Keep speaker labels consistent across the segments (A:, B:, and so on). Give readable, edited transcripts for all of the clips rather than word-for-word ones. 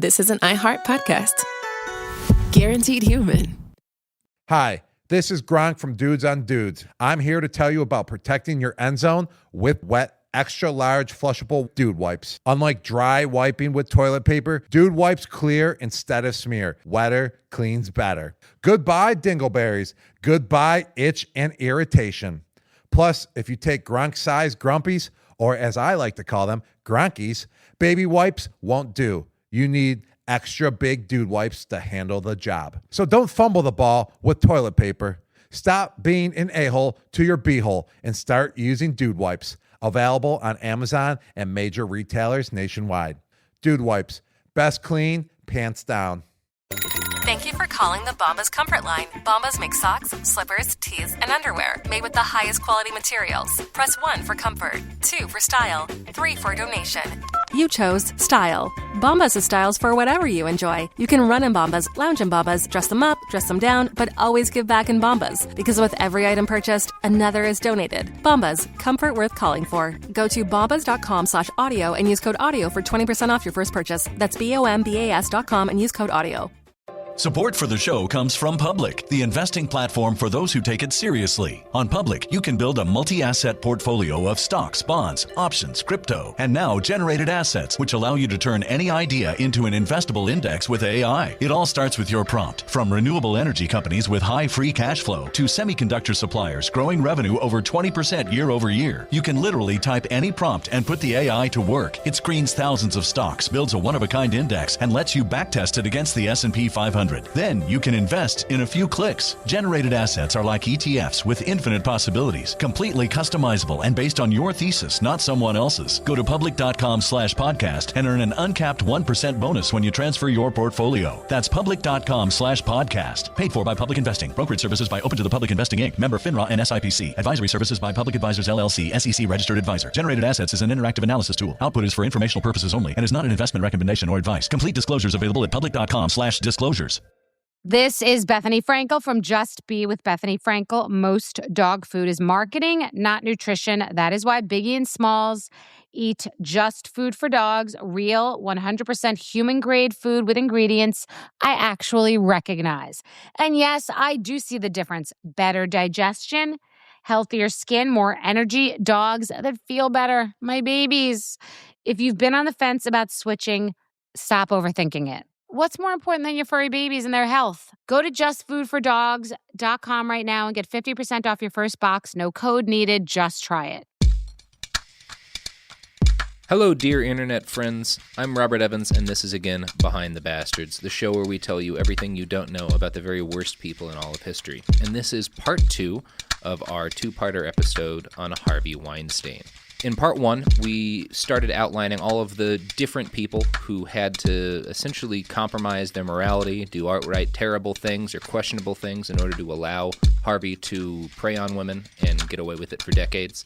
A: this is an iHeart podcast. Guaranteed human.
B: Hi, this is Gronk from Dudes on Dudes. I'm here to tell you about protecting your end zone with wet, extra large flushable Dude Wipes. Unlike dry wiping with toilet paper, Dude Wipes clear instead of smear. Wetter cleans better. Goodbye dingleberries. Goodbye itch and irritation. Plus, if you take Gronk-sized grumpies, or as I like to call them, Gronkies, baby wipes won't do. You need extra big Dude Wipes to handle the job. So don't fumble the ball with toilet paper. Stop being an a-hole to your b-hole and start using Dude Wipes. Available on Amazon and major retailers nationwide. Dude Wipes. Best clean, pants down.
C: Thank you for calling the Bombas Comfort Line. Bombas make socks, slippers, tees, and underwear made with the highest quality materials. Press 1 for comfort, 2 for style, 3 for donation. You chose style. Bombas has styles for whatever you enjoy. You can run in Bombas, lounge in Bombas, dress them up, dress them down, but always give back in Bombas. Because with every item purchased, another is donated. Bombas, comfort worth calling for. Go to bombas.com/audio and use code AUDIO for 20% off your first purchase. That's BOMBAS.com and use code AUDIO.
D: Support for the show comes from Public, the investing platform for those who take it seriously. On Public, you can build a multi-asset portfolio of stocks, bonds, options, crypto, and now generated assets, which allow you to turn any idea into an investable index with AI. It all starts with your prompt. From renewable energy companies with high free cash flow to semiconductor suppliers growing revenue over 20% year over year, you can literally type any prompt and put the AI to work. It screens thousands of stocks, builds a one-of-a-kind index, and lets you backtest it against the S&P 500. Then you can invest in a few clicks. Generated assets are like ETFs with infinite possibilities, completely customizable and based on your thesis, not someone else's. Go to public.com/podcast and earn an uncapped 1% bonus when you transfer your portfolio. That's public.com/podcast. Paid for by Public Investing. Brokerage services by Open to the Public Investing Inc. Member FINRA and SIPC. Advisory services by Public Advisors LLC, SEC registered advisor. Generated assets is an interactive analysis tool. Output is for informational purposes only and is not an investment recommendation or advice. Complete disclosures available at public.com/disclosures.
E: This is Bethany Frankel from Just Be with Bethany Frankel. Most dog food is marketing, not nutrition. That is why Biggie and Smalls eat just food for dogs, real 100% human-grade food with ingredients I actually recognize. And yes, I do see the difference. Better digestion, healthier skin, more energy, dogs that feel better, my babies. If you've been on the fence about switching, stop overthinking it. What's more important than your furry babies and their health? Go to justfoodfordogs.com right now and get 50% off your first box. No code needed. Just try it.
F: Hello, dear internet friends. I'm Robert Evans, and this is again Behind the Bastards, the show where we tell you everything you don't know about the very worst people in all of history. And this is part 2 of our two-parter episode on Harvey Weinstein. In part 1, we started outlining all of the different people who had to essentially compromise their morality, do outright terrible things or questionable things in order to allow Harvey to prey on women and get away with it for decades.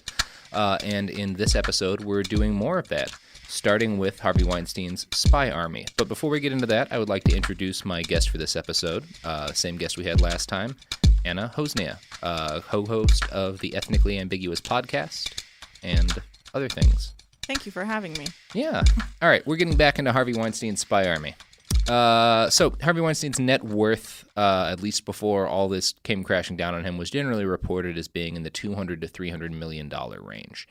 F: And in this episode, we're doing more of that, starting with Harvey Weinstein's spy army. But before we get into that, I would like to introduce my guest for this episode, same guest we had last time, Anna Hossnieh, co-host of the Ethnically Ambiguous Podcast and other things.
G: Thank you for having me.
F: Yeah. All right, we're getting back into Harvey Weinstein's spy army. So Harvey Weinstein's net worth, at least before all this came crashing down on him, was generally reported as being in the $200 to $300 million range.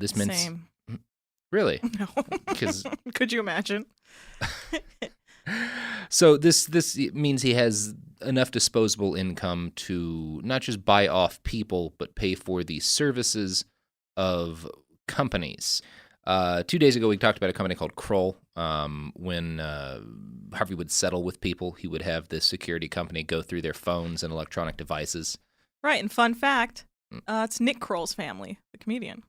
F: This meant
G: Same.
F: Really?
G: No.
F: Because
G: could you imagine?
F: So this means he has enough disposable income to not just buy off people, but pay for the services of companies. 2 days ago, we talked about a company called Kroll. When Harvey would settle with people, he would have this security company go through their phones and electronic devices.
G: Right, and fun fact, it's Nick Kroll's family, the comedian.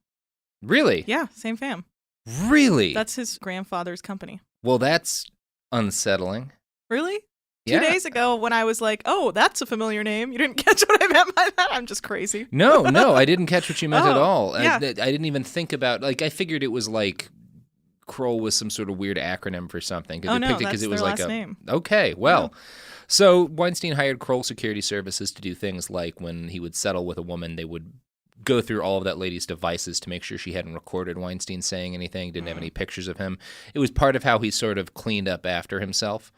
F: Really?
G: Yeah, same fam.
F: Really?
G: That's his grandfather's company.
F: Well, that's unsettling.
G: Really?
F: Yeah.
G: 2 days ago when I was like, oh, that's a familiar name. You didn't catch what I meant by that? I'm just crazy.
F: No, I didn't catch what you meant at all.
G: Yeah.
F: I didn't even think about, like, I figured it was like Kroll was some sort of weird acronym for something.
G: Oh, no,
F: picked it
G: that's
F: it was
G: their
F: like
G: last name.
F: Okay, well. So Weinstein hired Kroll Security Services to do things like when he would settle with a woman, they would go through all of that lady's devices to make sure she hadn't recorded Weinstein saying anything, didn't have any pictures of him. It was part of how he sort of cleaned up after himself.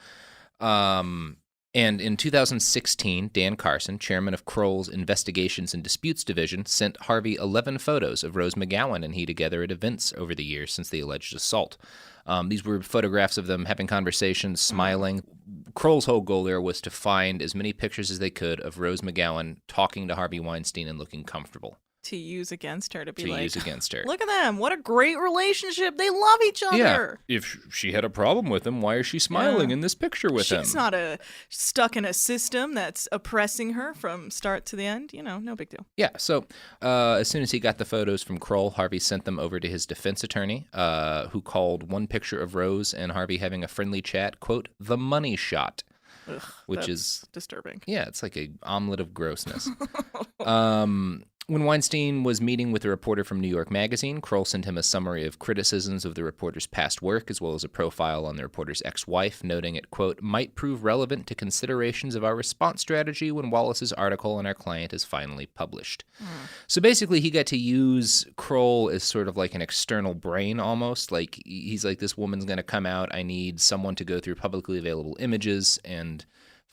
F: And in 2016, Dan Carson, chairman of Kroll's Investigations and Disputes Division, sent Harvey 11 photos of Rose McGowan and he together at events over the years since the alleged assault. These were photographs of them having conversations, smiling. Kroll's whole goal there was to find as many pictures as they could of Rose McGowan talking to Harvey Weinstein and looking comfortable.
G: To use against her,
F: use against her.
G: Look at them. What a great relationship. They love each other.
F: Yeah. If she had a problem with him, why is she smiling in this picture with him?
G: She's not stuck in a system that's oppressing her from start to the end. No big deal.
F: Yeah. So as soon as he got the photos from Kroll, Harvey sent them over to his defense attorney, who called one picture of Rose and Harvey having a friendly chat, quote, the money shot.
G: Ugh,
F: which is
G: disturbing.
F: Yeah, it's like an omelet of grossness. When Weinstein was meeting with a reporter from New York Magazine, Kroll sent him a summary of criticisms of the reporter's past work, as well as a profile on the reporter's ex-wife, noting it, quote, might prove relevant to considerations of our response strategy when Wallace's article on our client is finally published. So basically, he got to use Kroll as sort of like an external brain almost. Like, he's like, this woman's going to come out. I need someone to go through publicly available images and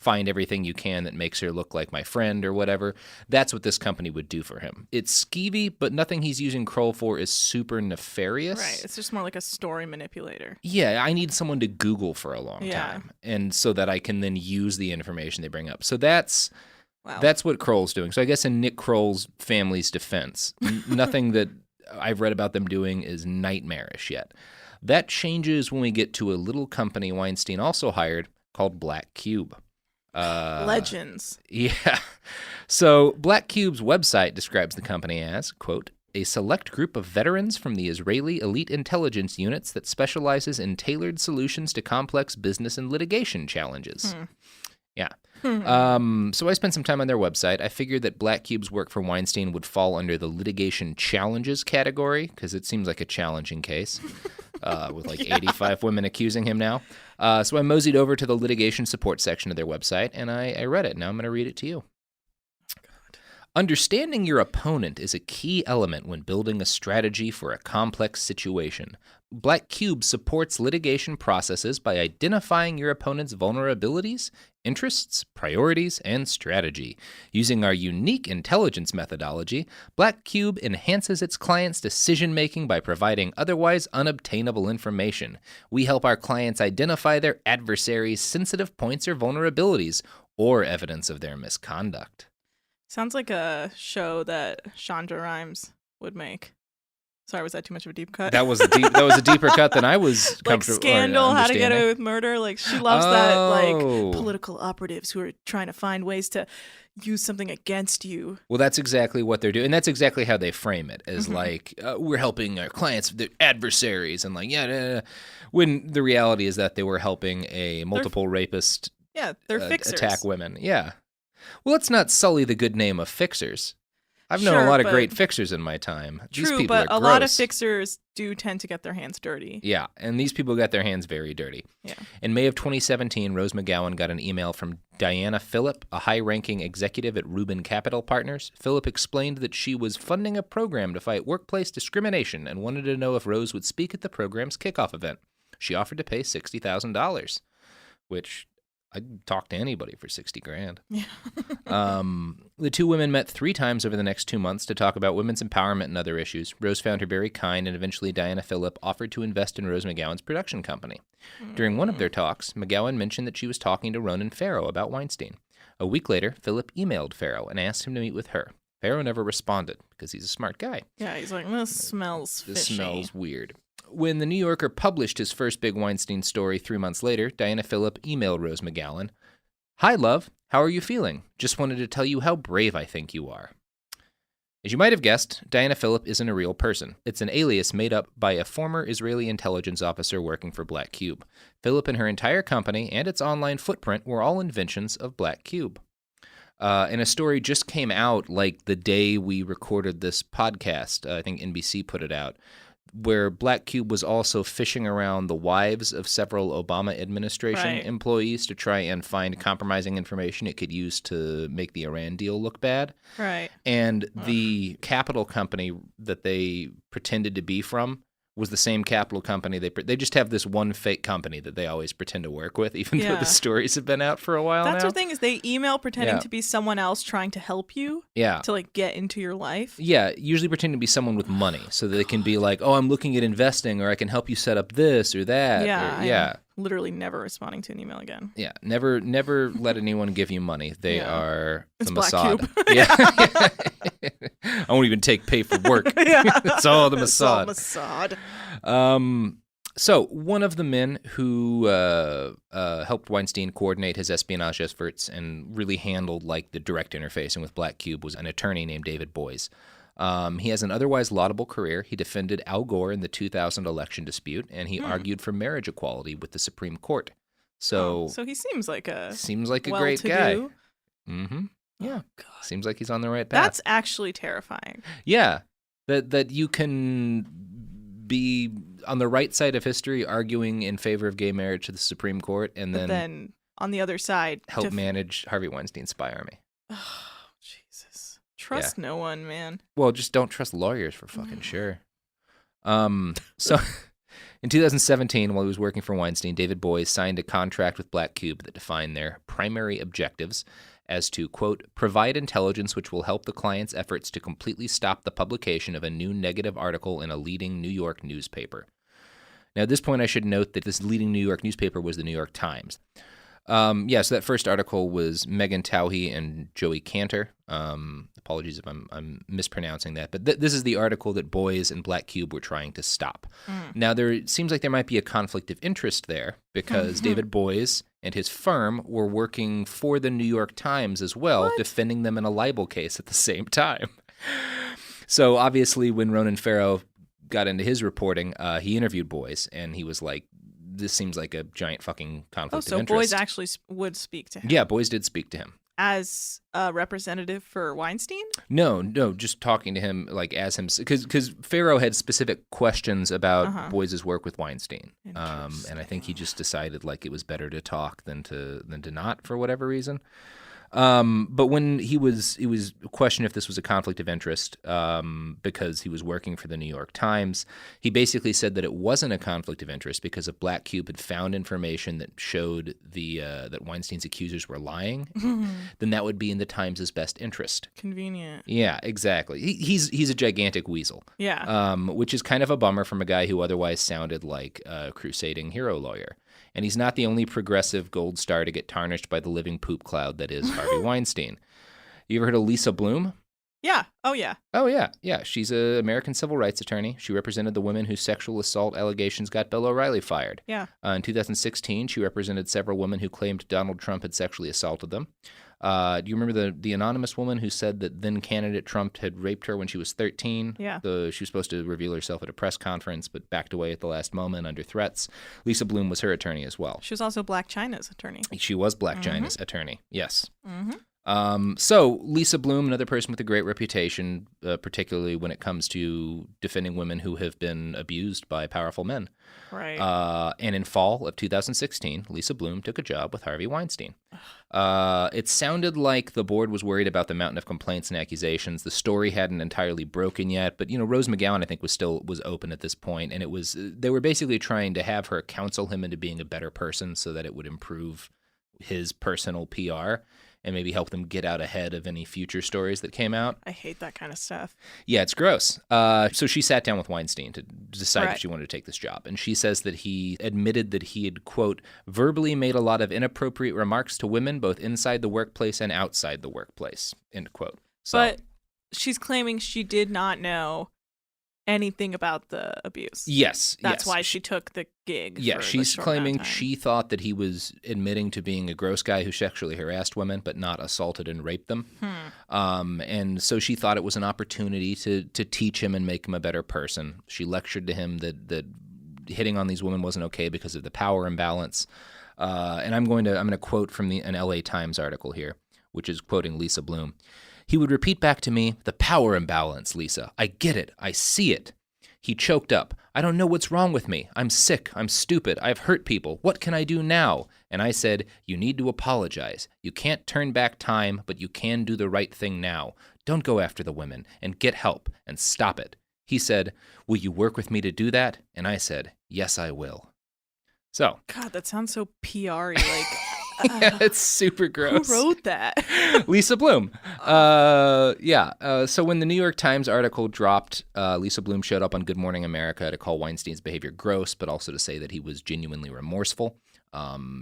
F: find everything you can that makes her look like my friend or whatever. That's what this company would do for him. It's skeevy, but nothing he's using Kroll for is super nefarious.
G: Right. It's just more like a story manipulator.
F: Yeah, I need someone to Google for a long time, and so that I can then use the information they bring up. So that's what Kroll's doing. So I guess in Nick Kroll's family's defense, nothing that I've read about them doing is nightmarish yet. That changes when we get to a little company Weinstein also hired called Black Cube.
G: Legends.
F: Yeah. So Black Cube's website describes the company as, quote, a select group of veterans from the Israeli elite intelligence units that specializes in tailored solutions to complex business and litigation challenges. Yeah. So I spent some time on their website. I figured that Black Cube's work for Weinstein would fall under the litigation challenges category, because it seems like a challenging case, with like 85 women accusing him now. So I moseyed over to the litigation support section of their website, and I read it. Now I'm going to read it to you. Understanding your opponent is a key element when building a strategy for a complex situation. Black Cube supports litigation processes by identifying your opponent's vulnerabilities, interests, priorities, and strategy. Using our unique intelligence methodology, Black Cube enhances its clients' decision-making by providing otherwise unobtainable information. We help our clients identify their adversaries' sensitive points or vulnerabilities, or evidence of their misconduct.
G: Sounds like a show that Shonda Rhimes would make. Sorry, was that too much of a deep cut?
F: That was a deeper cut than I was comfortable.
G: Like Scandal, How to Get Away with Murder. Like, she loves that, like, political operatives who are trying to find ways to use something against you.
F: Well, that's exactly what they're doing. And that's exactly how they frame it, as like, we're helping our clients, their adversaries, and like, when the reality is that they were helping a multiple rapist
G: they're fixers.
F: Attack women. Yeah. Well, let's not sully the good name of fixers. I've known a lot of great fixers in my time.
G: True,
F: these people
G: but
F: are
G: a
F: gross.
G: lot of fixers do tend to get their hands dirty.
F: Yeah, and these people got their hands very dirty.
G: Yeah.
F: In May of 2017, Rose McGowan got an email from Diana Phillip, a high-ranking executive at Rubin Capital Partners. Phillip explained that she was funding a program to fight workplace discrimination and wanted to know if Rose would speak at the program's kickoff event. She offered to pay $60,000, which I'd talk to anybody for $60,000.
G: Yeah.
F: The two women met 3 times over the next 2 months to talk about women's empowerment and other issues. Rose found her very kind, and eventually Diana Phillip offered to invest in Rose McGowan's production company. During one of their talks, McGowan mentioned that she was talking to Ronan Farrow about Weinstein. A week later, Phillip emailed Farrow and asked him to meet with her. Farrow never responded because he's a smart guy.
G: Yeah, he's like, this smells fishy.
F: This smells weird. When the New Yorker published his first big Weinstein story 3 months later, Diana Phillip emailed Rose McGowan, "Hi, love. How are you feeling? Just wanted to tell you how brave I think you are." As you might have guessed, Diana Phillip isn't a real person. It's an alias made up by a former Israeli intelligence officer working for Black Cube. Phillip and her entire company and its online footprint were all inventions of Black Cube. And a story just came out like the day we recorded this podcast. I think NBC put it out. where Black Cube was also fishing around the wives of several Obama administration employees to try and find compromising information it could use to make the Iran deal look bad.
G: Right.
F: And the capital company that they pretended to be from was the same capital company. They just have this one fake company that they always pretend to work with, even though the stories have been out for a while now.
G: That's the thing, is they email pretending to be someone else trying to help you to like get into your life.
F: Yeah, usually pretending to be someone with money so that they can be like, oh, I'm looking at investing, or I can help you set up this or that.
G: Yeah. Literally never responding to an email again.
F: Yeah, never let anyone give you money. They are the
G: Black
F: Mossad.
G: Cube.
F: I won't even take pay for work. It's all the Mossad.
G: It's all Mossad.
F: So one of the men who helped Weinstein coordinate his espionage efforts and really handled like the direct interfacing with Black Cube was an attorney named David Boies. He has an otherwise laudable career. He defended Al Gore in the 2000 election dispute, and he argued for marriage equality with the Supreme Court. So
G: he seems like a
F: great guy.
G: Mm-hmm.
F: Yeah.
G: Oh, God.
F: Seems like he's on the right path.
G: That's actually terrifying.
F: Yeah. That you can be on the right side of history arguing in favor of gay marriage to the Supreme Court and then
G: on the other side
F: help manage Harvey Weinstein's spy army.
G: Oh, Jesus. Trust no one, man.
F: Well, just don't trust lawyers for fucking sure. So in 2017, while he was working for Weinstein, David Boies signed a contract with Black Cube that defined their primary objectives as to, quote, provide intelligence which will help the client's efforts to completely stop the publication of a new negative article in a leading New York newspaper. Now, at this point, I should note that this leading New York newspaper was the New York Times. So that first article was Megan Tauhey and Joey Cantor. Apologies if I'm mispronouncing that. But this is the article that Boies and Black Cube were trying to stop. Now, it seems like there might be a conflict of interest there because David Boies and his firm were working for the New York Times as well, defending them in a libel case at the same time. So obviously when Ronan Farrow got into his reporting, he interviewed Boies, and he was like, this seems like a giant fucking conflict of interest.
G: So Boies actually would speak to him.
F: Yeah, Boies did speak to him.
G: As a representative for Weinstein?
F: No, just talking to him like as him, because Farrow had specific questions about Boies' work with Weinstein, and I think he just decided like it was better to talk than to not for whatever reason. But when it was questioned if this was a conflict of interest, because he was working for the New York Times, he basically said that it wasn't a conflict of interest because if Black Cube had found information that showed that Weinstein's accusers were lying, then that would be in the Times' best interest.
G: Convenient.
F: Yeah, exactly. He's a gigantic weasel.
G: Yeah.
F: Which is kind of a bummer from a guy who otherwise sounded like a crusading hero lawyer. And he's not the only progressive gold star to get tarnished by the living poop cloud that is Harvey Weinstein. You ever heard of Lisa Bloom?
G: Yeah. Oh, yeah.
F: Oh, yeah. Yeah. She's an American civil rights attorney. She represented the women whose sexual assault allegations got Bill O'Reilly fired.
G: Yeah.
F: In 2016, she represented several women who claimed Donald Trump had sexually assaulted them. Do you remember the anonymous woman who said that then candidate Trump had raped her when she was 13?
G: Yeah.
F: She was supposed to reveal herself at a press conference, but backed away at the last moment under threats. Lisa Bloom was her attorney as well.
G: She was also Blac Chyna's attorney.
F: She was Blac Chyna's attorney, yes.
G: Mm-hmm.
F: So Lisa Bloom, another person with a great reputation, particularly when it comes to defending women who have been abused by powerful men.
G: Right.
F: And in fall of 2016, Lisa Bloom took a job with Harvey Weinstein. It sounded like the board was worried about the mountain of complaints and accusations. The story hadn't entirely broken yet, but Rose McGowan I think was open at this point, and they were basically trying to have her counsel him into being a better person so that it would improve his personal PR and maybe help them get out ahead of any future stories that came out.
G: I hate that kind of stuff.
F: Yeah, it's gross. So she sat down with Weinstein to decide if she wanted to take this job. And she says that he admitted that he had, quote, verbally made a lot of inappropriate remarks to women, both inside the workplace and outside the workplace, end quote. So,
G: but she's claiming she did not know anything about the abuse.
F: Yes.
G: That's why she took the gig.
F: Yeah, she's claiming
G: time.
F: She thought that he was admitting to being a gross guy who sexually harassed women but not assaulted and raped them. And so she thought it was an opportunity to teach him and make him a better person. She lectured to him that hitting on these women wasn't okay because of the power imbalance. And I'm going to quote from an LA Times article here, which is quoting Lisa Bloom. He would repeat back to me, the power imbalance, Lisa. I get it. I see it. He choked up. I don't know what's wrong with me. I'm sick. I'm stupid. I've hurt people. What can I do now? And I said, you need to apologize. You can't turn back time, but you can do the right thing now. Don't go after the women and get help and stop it. He said, will you work with me to do that? And I said, yes, I will. So.
G: God, that sounds so PR-y. Like,
F: yeah, it's super gross.
G: Who wrote that?
F: Lisa Bloom. So when the New York Times article dropped, Lisa Bloom showed up on Good Morning America to call Weinstein's behavior gross, but also to say that he was genuinely remorseful.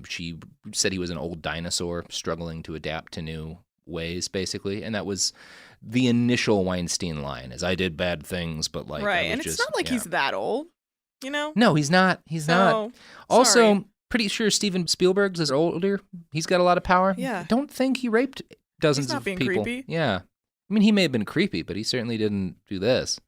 F: She said he was an old dinosaur struggling to adapt to new ways, basically. And that was the initial Weinstein line, is I did bad things, but like...
G: Right, and it's not like he's that old, you know?
F: No, he's not. He's not. Also...
G: Sorry.
F: Pretty sure Steven Spielberg's is older. He's got a lot of power.
G: Yeah.
F: Don't think he raped dozens of people.
G: He's not being creepy.
F: Yeah. I mean, he may have been creepy, but he certainly didn't do this.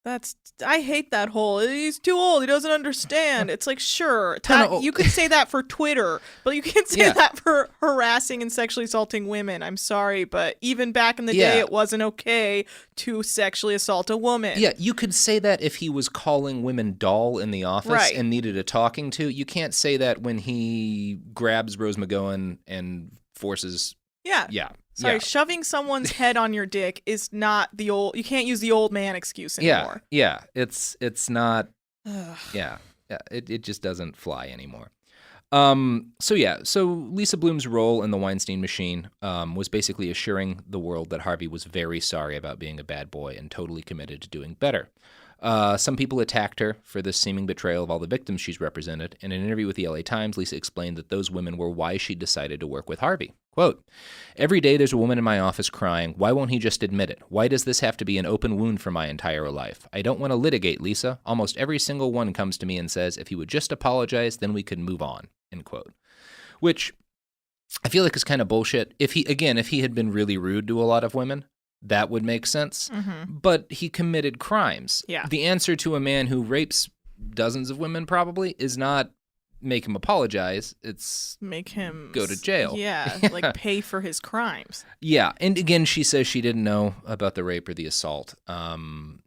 G: I hate that whole, he's too old, he doesn't understand. It's like, sure, you could say that for Twitter, but you can't say that for harassing and sexually assaulting women. I'm sorry, but even back in the day, it wasn't okay to sexually assault a woman.
F: Yeah, you could say that if he was calling women doll in the office and needed a talking to. You can't say that when he grabs Rose McGowan and forces... Yeah.
G: Sorry, shoving someone's head on your dick is not the old... You can't use the old man excuse anymore.
F: Yeah. It's not... It just doesn't fly anymore. So Lisa Bloom's role in the Weinstein machine was basically assuring the world that Harvey was very sorry about being a bad boy and totally committed to doing better. Some people attacked her for this seeming betrayal of all the victims she's represented. In an interview with the LA Times, Lisa explained that those women were why she decided to work with Harvey. Quote, every day there's a woman in my office crying, why won't he just admit it? Why does this have to be an open wound for my entire life? I don't want to litigate, Lisa. Almost every single one comes to me and says, if he would just apologize, then we could move on, end quote. Which I feel like is kind of bullshit. If he had been really rude to a lot of women, that would make sense. Mm-hmm. But he committed crimes. Yeah. The answer to a man who rapes dozens of women probably is not make him apologize. It's
G: make him
F: go to jail.
G: Yeah, like pay for his crimes.
F: Yeah. And again, she says she didn't know about the rape or the assault.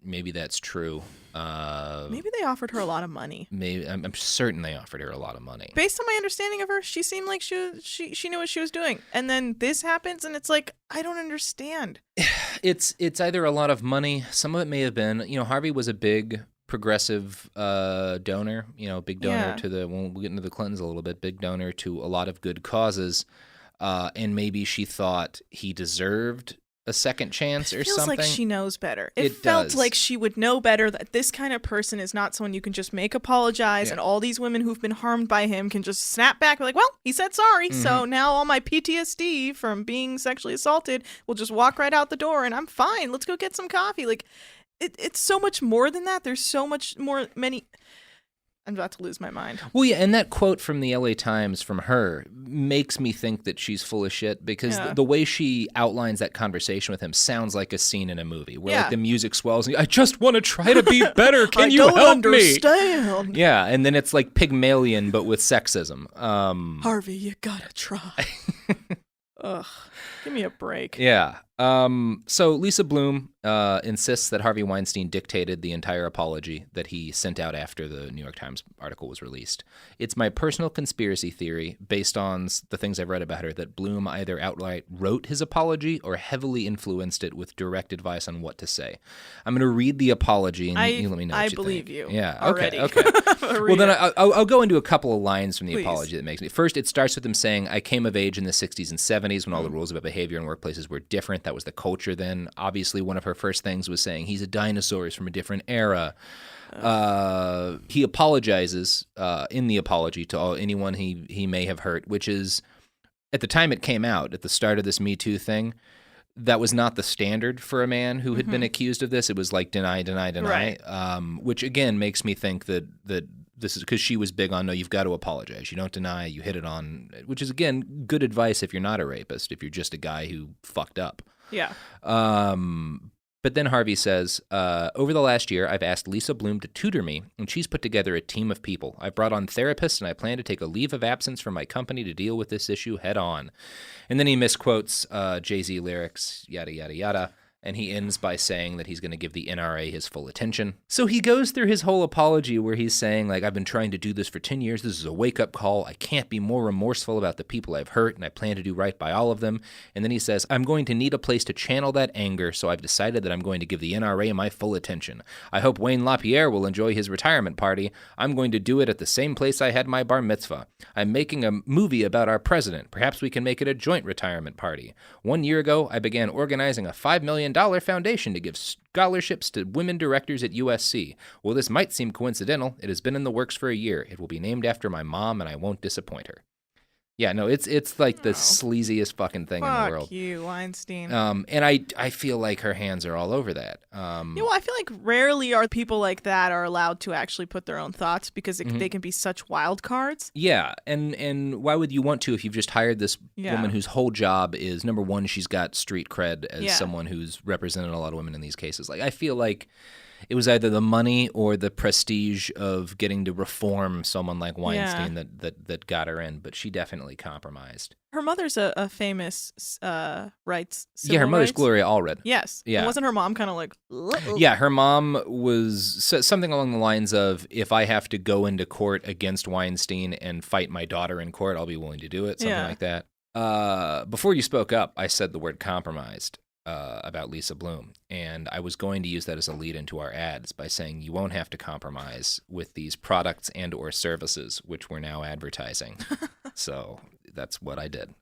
F: Maybe that's true.
G: Maybe they offered her a lot of money.
F: Maybe I'm certain they offered her a lot of money.
G: Based on my understanding of her, she seemed like she knew what she was doing. And then this happens, and it's like, I don't understand.
F: It's either a lot of money. Some of it may have been, Harvey was a big progressive donor, big donor to we'll get into the Clintons a little bit, big donor to a lot of good causes. And maybe she thought he deserved a second chance or something. It feels like
G: she knows better. It felt like she would know better that this kind of person is not someone you can just make apologize, and all these women who've been harmed by him can just snap back and be like, well, he said sorry, so now all my PTSD from being sexually assaulted will just walk right out the door and I'm fine. Let's go get some coffee. Like, it's so much more than that. There's so much more, I'm about to lose my mind.
F: Well, yeah, and that quote from the LA Times from her makes me think that she's full of shit because the way she outlines that conversation with him sounds like a scene in a movie where like the music swells and I just want to try to be better. Can you help
G: understand.
F: me? Yeah, and then it's like Pygmalion but with sexism.
G: Harvey, you gotta try. Ugh, give me a break.
F: Yeah. So Lisa Bloom insists that Harvey Weinstein dictated the entire apology that he sent out after the New York Times article was released. It's my personal conspiracy theory, based on the things I've read about her, that Bloom either outright wrote his apology or heavily influenced it with direct advice on what to say. I'm going to read the apology, and you let me know what you think.
G: I believe you.
F: Yeah,
G: already.
F: Okay. Well, then I'll go into a couple of lines from the apology that makes me. First, it starts with him saying, I came of age in the 60s and 70s when all the rules about behavior in workplaces were different. That was the culture then. Obviously, one of her first things was saying he's a dinosaur, he's from a different era. He apologizes in the apology to anyone he may have hurt, which is, at the time it came out, at the start of this Me Too thing, that was not the standard for a man who had been accused of this. It was like deny,
G: right.
F: Which again makes me think that this is because she was big on, no, you've got to apologize. You don't deny, you hit it on, which is, again, good advice if you're not a rapist, if you're just a guy who fucked up.
G: Yeah.
F: But then Harvey says, over the last year, I've asked Lisa Bloom to tutor me, and she's put together a team of people. I've brought on therapists, and I plan to take a leave of absence from my company to deal with this issue head on. And then he misquotes Jay-Z lyrics, yada, yada, yada. And he ends by saying that he's going to give the NRA his full attention. So he goes through his whole apology where he's saying, like, I've been trying to do this for 10 years. This is a wake-up call. I can't be more remorseful about the people I've hurt, and I plan to do right by all of them. And then he says, I'm going to need a place to channel that anger, so I've decided that I'm going to give the NRA my full attention. I hope Wayne LaPierre will enjoy his retirement party. I'm going to do it at the same place I had my bar mitzvah. I'm making a movie about our president. Perhaps we can make it a joint retirement party. 1 year ago, I began organizing a $5 million foundation to give scholarships to women directors at USC. Well, this might seem coincidental. It has been in the works for a year. It will be named after my mom, and I won't disappoint her. Yeah, no, it's like the sleaziest fucking thing in the world.
G: Fuck you, Weinstein.
F: And I feel like her hands are all over that.
G: Well, I feel like rarely are people like that are allowed to actually put their own thoughts because they can be such wild cards.
F: Yeah, and why would you want to if you've just hired this woman whose whole job is, number one, she's got street cred as someone who's represented a lot of women in these cases. Like, I feel like it was either the money or the prestige of getting to reform someone like Weinstein that got her in, but she definitely compromised.
G: Her mother's a famous rights.
F: Her mother's Gloria Allred.
G: Yes.
F: Yeah.
G: And wasn't her mom kind of like?
F: Yeah, her mom was something along the lines of, if I have to go into court against Weinstein and fight my daughter in court, I'll be willing to do it. Something like that. Before you spoke up, I said the word compromised. About Lisa Bloom, and I was going to use that as a lead into our ads by saying you won't have to compromise with these products and or services which we're now advertising. So that's what I did.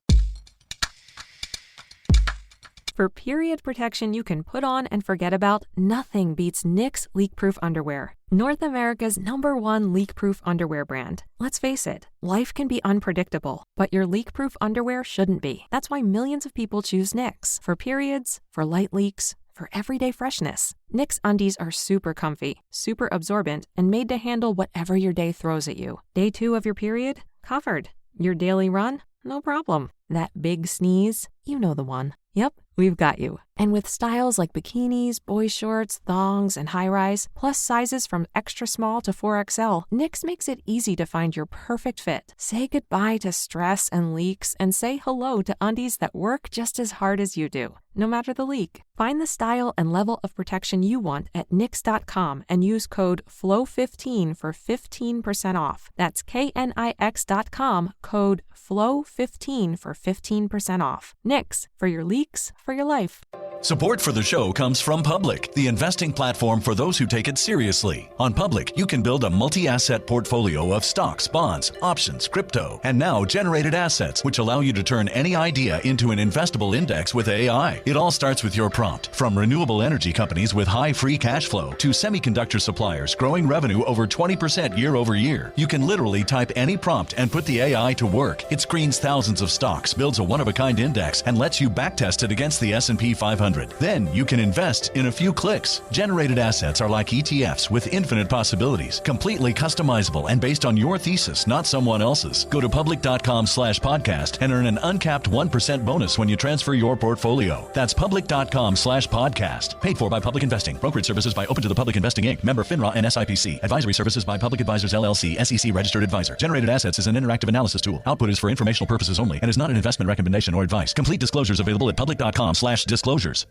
H: For period protection you can put on and forget about, nothing beats Knix leak-proof underwear. North America's #1 leak-proof underwear brand. Let's face it, life can be unpredictable, but your leak-proof underwear shouldn't be. That's why millions of people choose Knix. For periods, for light leaks, for everyday freshness. Knix undies are super comfy, super absorbent, and made to handle whatever your day throws at you. Day 2 of your period? Covered. Your daily run? No problem. That big sneeze? You know the one. Yep, we've got you. And with styles like bikinis, boy shorts, thongs, and high-rise, plus sizes from extra small to 4XL, Knix makes it easy to find your perfect fit. Say goodbye to stress and leaks, and say hello to undies that work just as hard as you do, no matter the leak. Find the style and level of protection you want at Knix.com and use code FLOW15 for 15% off. That's KNIX.com, code FLOW15 for 15% off. Knix, for your leaks, for your life.
D: Support for the show comes from Public, the investing platform for those who take it seriously. On Public, you can build a multi-asset portfolio of stocks, bonds, options, crypto, and now generated assets, which allow you to turn any idea into an investable index with AI. It all starts with your prompt. From renewable energy companies with high free cash flow to semiconductor suppliers growing revenue over 20% year over year, you can literally type any prompt and put the AI to work. It screens thousands of stocks, builds a one-of-a-kind index, and lets you backtest it against the S&P 500. Then you can invest in a few clicks. Generated assets are like ETFs with infinite possibilities, completely customizable and based on your thesis, not someone else's. Go to public.com/podcast and earn an uncapped 1% bonus when you transfer your portfolio. That's public.com/podcast. Paid for by Public Investing. Brokerage services by Open to the Public Investing Inc. Member FINRA and SIPC. Advisory services by Public Advisors LLC, SEC registered advisor. Generated assets is an interactive analysis tool. Output is for informational purposes only and is not an investment recommendation or advice. Complete disclosures available at public.com/disclosures.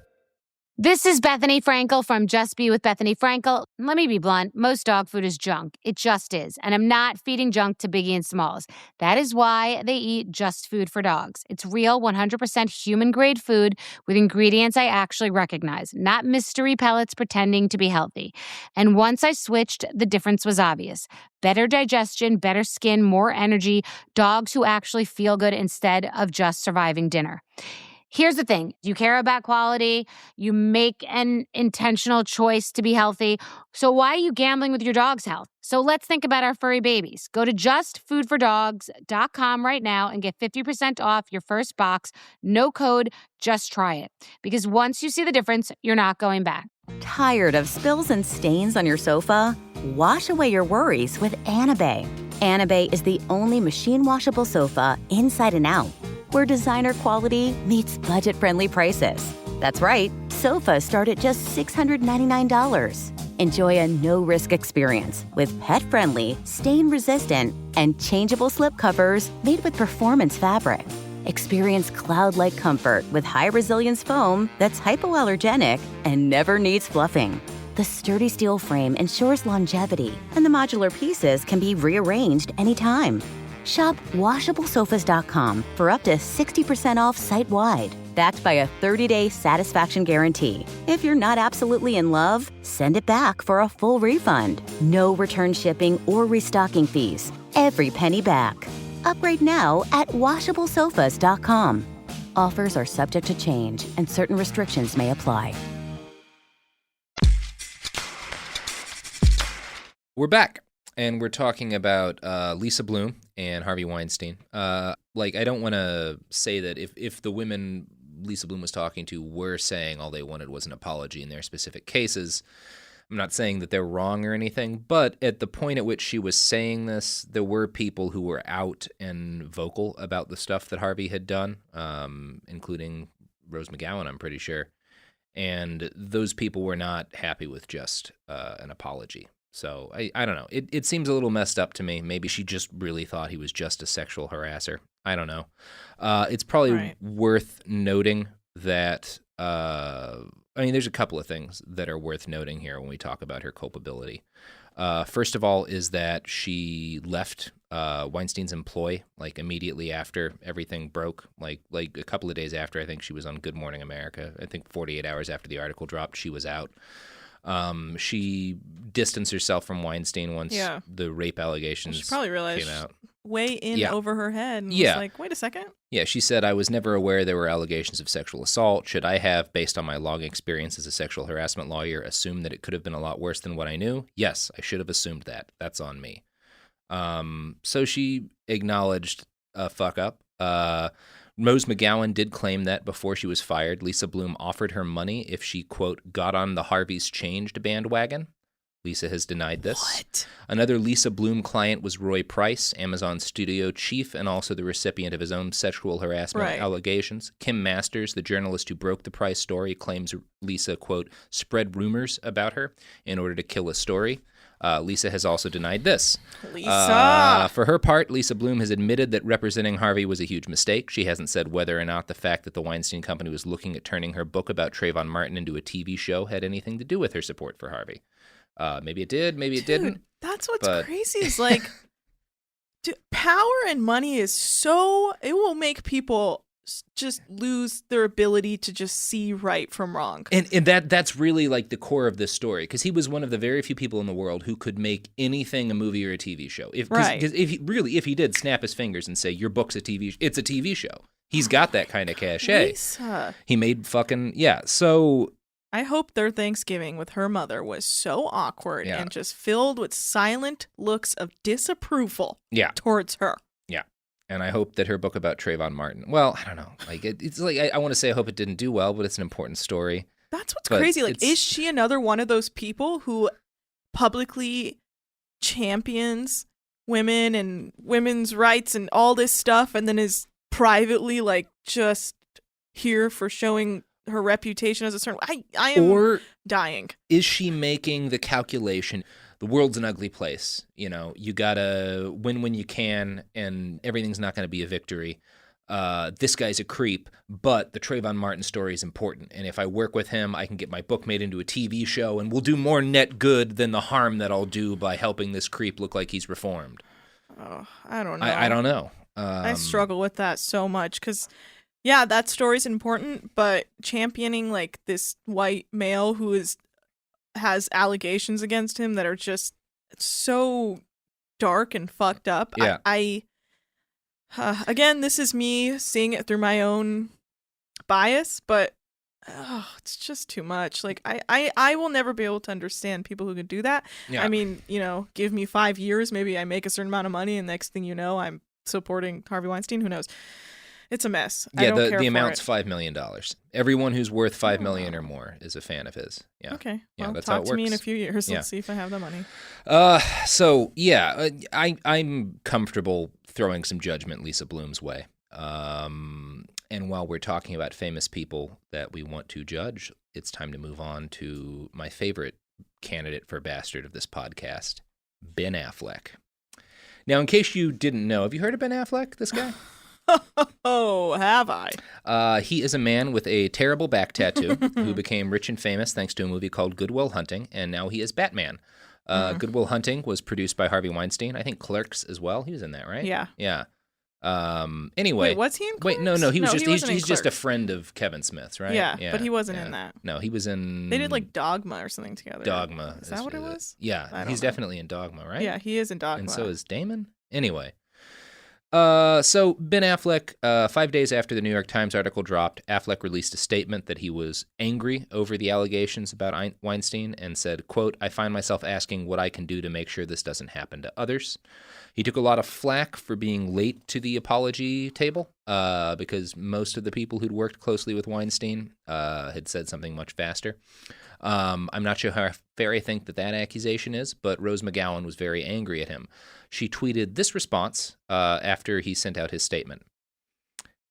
E: This is Bethany Frankel from Just Be with Bethany Frankel. Let me be blunt. Most dog food is junk. It just is. And I'm not feeding junk to Biggie and Smalls. That is why they eat Just Food for Dogs. It's real, 100% human-grade food with ingredients I actually recognize, not mystery pellets pretending to be healthy. And once I switched, the difference was obvious. Better digestion, better skin, more energy, dogs who actually feel good instead of just surviving dinner. Here's the thing. You care about quality. You make an intentional choice to be healthy. So why are you gambling with your dog's health? So let's think about our furry babies. Go to justfoodfordogs.com right now and get 50% off your first box. No code, just try it. Because once you see the difference, you're not going back.
I: Tired of spills and stains on your sofa? Wash away your worries with Anabay. Anabay is the only machine washable sofa inside and out, where designer quality meets budget-friendly prices. That's right, sofas start at just $699. Enjoy a no-risk experience with pet-friendly, stain-resistant, and changeable slip covers made with performance fabric. Experience cloud-like comfort with high-resilience foam that's hypoallergenic and never needs fluffing. The sturdy steel frame ensures longevity, and the modular pieces can be rearranged anytime. Shop WashableSofas.com for up to 60% off site-wide, backed by a 30-day satisfaction guarantee. If you're not absolutely in love, send it back for a full refund. No return shipping or restocking fees. Every penny back. Upgrade now at WashableSofas.com. Offers are subject to change, and certain restrictions may apply.
F: We're back, and we're talking about Lisa Bloom and Harvey Weinstein. I don't want to say that if the women Lisa Bloom was talking to were saying all they wanted was an apology in their specific cases, I'm not saying that they're wrong or anything, but at the point at which she was saying this, there were people who were out and vocal about the stuff that Harvey had done, including Rose McGowan, I'm pretty sure. And those people were not happy with just an apology. So I don't know. It seems a little messed up to me. Maybe she just really thought he was just a sexual harasser. I don't know. It's probably worth noting that, there's a couple of things that are worth noting here when we talk about her culpability. First of all is that she left Weinstein's employ immediately after everything broke, like a couple of days after. I think she was on Good Morning America. I think 48 hours after the article dropped, she was out. She distanced herself from Weinstein once the rape allegations
G: she probably realized
F: came out.
G: Way in over her head and was like, wait a second.
F: Yeah, she said, I was never aware there were allegations of sexual assault. Should I have, based on my long experience as a sexual harassment lawyer, assumed that it could have been a lot worse than what I knew? Yes, I should have assumed that. That's on me. So she acknowledged a fuck up. Rose McGowan did claim that before she was fired, Lisa Bloom offered her money if she, quote, got on the Harvey's Changed bandwagon. Lisa has denied this.
G: What?
F: Another Lisa Bloom client was Roy Price, Amazon's studio chief and also the recipient of his own sexual harassment allegations. Kim Masters, the journalist who broke the Price story, claims Lisa, quote, spread rumors about her in order to kill a story. Lisa has also denied this.
G: Lisa!
F: For her part, Lisa Bloom has admitted that representing Harvey was a huge mistake. She hasn't said whether or not the fact that the Weinstein Company was looking at turning her book about Trayvon Martin into a TV show had anything to do with her support for Harvey. Maybe it did, maybe it didn't.
G: That's what's crazy is power and money is so, it will make people just lose their ability to just see right from wrong.
F: And that's really the core of this story, because he was one of the very few people in the world who could make anything a movie or a TV show. Because if he did snap his fingers and say, your book's it's a TV show. He's got that kind of cachet.
G: Lisa.
F: He made so...
G: I hope their Thanksgiving with her mother was so awkward and just filled with silent looks of disapproval towards her.
F: Yeah. And I hope that her book about Trayvon Martin, well, I don't know. I want to say I hope it didn't do well, but it's an important story.
G: That's what's crazy. Is she another one of those people who publicly champions women and women's rights and all this stuff and then is privately just here for showing her reputation as a certain... I am dying.
F: Is she making the calculation, the world's an ugly place, you gotta win when you can, and everything's not going to be a victory. This guy's a creep, but the Trayvon Martin story is important, and if I work with him, I can get my book made into a TV show, and we'll do more net good than the harm that I'll do by helping this creep look like he's reformed.
G: Oh, I don't know.
F: I don't know.
G: I struggle with that so much, because... yeah, that story's important, but championing this white male who has allegations against him that are just so dark and fucked up.
F: Yeah.
G: Again, this is me seeing it through my own bias, but it's just too much. I will never be able to understand people who can do that.
F: Yeah.
G: I mean, give me 5 years, maybe I make a certain amount of money, and next thing you know, I'm supporting Harvey Weinstein. Who knows? It's a mess.
F: Yeah, the amount's $5 million. Everyone who's worth $5 million or more is a fan of his. Yeah.
G: Okay.
F: Yeah,
G: well,
F: that's
G: talk
F: how it
G: to
F: works.
G: me in a few years. Let's see if I have the money.
F: I'm comfortable throwing some judgment Lisa Bloom's way. And while we're talking about famous people that we want to judge, it's time to move on to my favorite candidate for bastard of this podcast, Ben Affleck. Now, in case you didn't know, have you heard of Ben Affleck, this guy?
G: Oh, have I?
F: He is a man with a terrible back tattoo who became rich and famous thanks to a movie called Good Will Hunting, and now he is Batman. Good Will Hunting was produced by Harvey Weinstein. I think Clerks as well. He was in that, right?
G: Yeah.
F: Yeah. Anyway.
G: Wait, was he in Clerks?
F: Wait, no, he was he's just a
G: Clerks.
F: friend of Kevin Smith's, right?
G: Yeah, but he wasn't in that.
F: No, he was in...
G: They did like Dogma or something together.
F: Dogma.
G: Is that what it was?
F: Yeah, he's definitely in Dogma, right?
G: Yeah, he is in Dogma.
F: And so is Damon? Anyway. So Ben Affleck, 5 days after the New York Times article dropped, Affleck released a statement that he was angry over the allegations about Weinstein and said, quote, "I find myself asking what I can do to make sure this doesn't happen to others." He took a lot of flack for being late to the apology table because most of the people who'd worked closely with Weinstein had said something much faster. I'm not sure how fair I think that accusation is, but Rose McGowan was very angry at him. She tweeted this response after he sent out his statement.